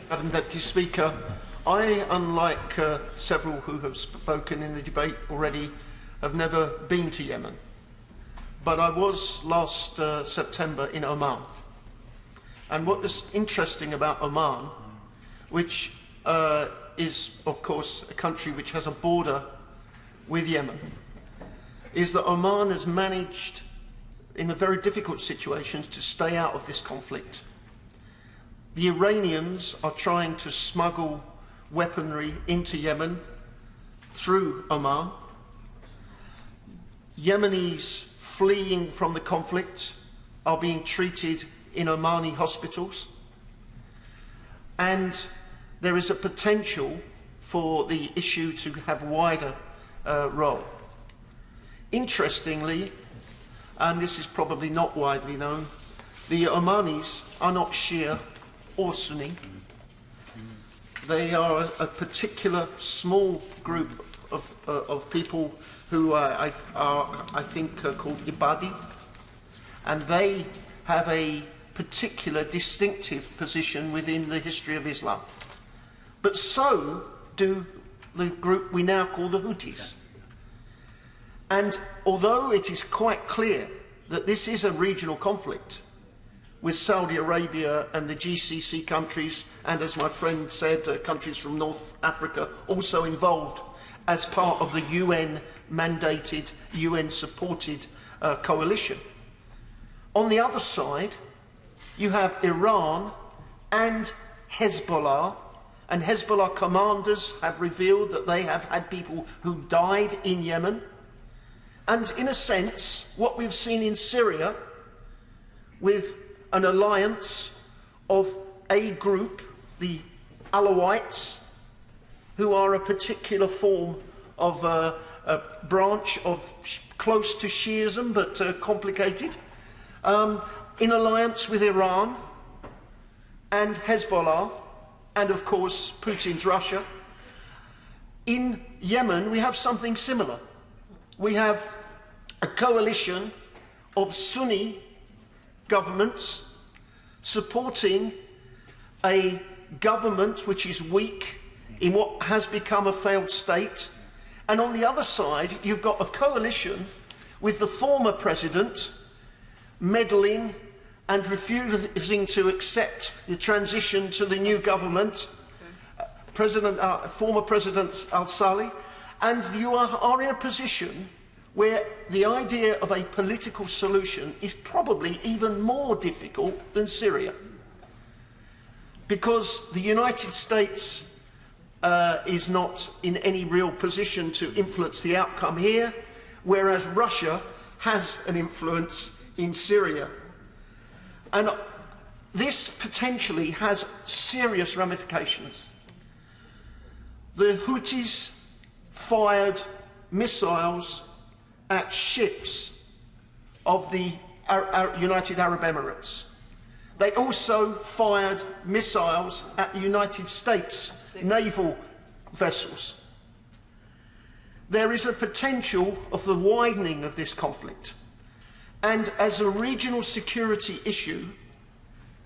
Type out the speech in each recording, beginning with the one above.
Madam Deputy Speaker. I, unlike several who have spoken in the debate already, have never been to Yemen. But I was last September in Oman. And what is interesting about Oman, which is, of course, a country which has a border with Yemen, is that Oman has managed, in a very difficult situation, to stay out of this conflict. The Iranians are trying to smuggle weaponry into Yemen through Oman. Yemenis fleeing from the conflict are being treated in Omani hospitals. And there is a potential for the issue to have a wider role. Interestingly, and this is probably not widely known, the Omanis are not Shia or Sunni. They are a particular small group of people who I think are called Ibadi, and they have a particular distinctive position within the history of Islam. But so do the group we now call the Houthis. And although it is quite clear that this is a regional conflict, with Saudi Arabia and the GCC countries, and as my friend said, countries from North Africa also involved as part of the UN-mandated, UN-supported coalition. On the other side, you have Iran and Hezbollah, and Hezbollah commanders have revealed that they have had people who died in Yemen. And in a sense, what we've seen in Syria, with an alliance of a group, the Alawites, who are a particular form of a branch of close to Shiism but complicated, in alliance with Iran and Hezbollah and of course Putin's Russia. In Yemen we have something similar. We have a coalition of Sunni governments supporting a government which is weak in what has become a failed state, and on the other side you've got a coalition with the former president meddling and refusing to accept the transition to the new government, former President al-Salih, and you are in a position where the idea of a political solution is probably even more difficult than Syria. Because the United States is not in any real position to influence the outcome here, whereas Russia has an influence in Syria. And this potentially has serious ramifications. The Houthis fired missiles at ships of the United Arab Emirates. They also fired missiles at the United States naval vessels. There is a potential of the widening of this conflict. And as a regional security issue,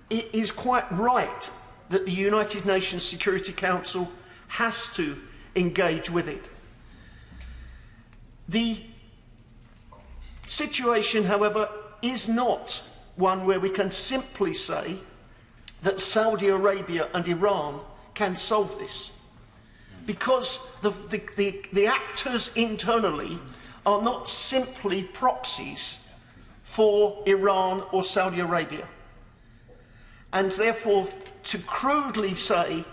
it is quite right that the United Nations Security Council has to engage with it. The situation, however, is not one where we can simply say that Saudi Arabia and Iran can solve this, because the actors internally are not simply proxies for Iran or Saudi Arabia. And therefore, to crudely say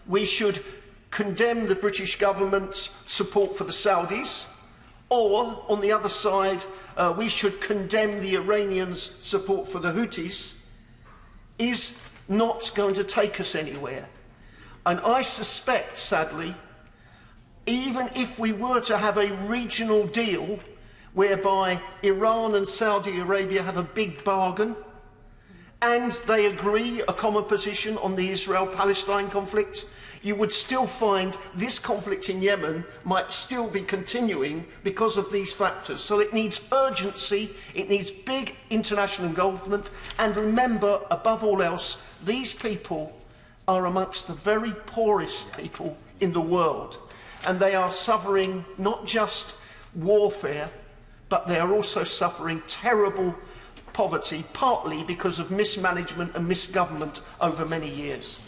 we should condemn the British government's support for the Saudis, or, on the other side, we should condemn the Iranians' support for the Houthis, is not going to take us anywhere. And I suspect, sadly, even if we were to have a regional deal whereby Iran and Saudi Arabia have a big bargain, and they agree a common position on the Israel-Palestine conflict, you would still find this conflict in Yemen might still be continuing because of these factors. So it needs urgency, it needs big international involvement, and remember, above all else, these people are amongst the very poorest people in the world, and they are suffering not just warfare, but they are also suffering terrible poverty, partly because of mismanagement and misgovernment over many years.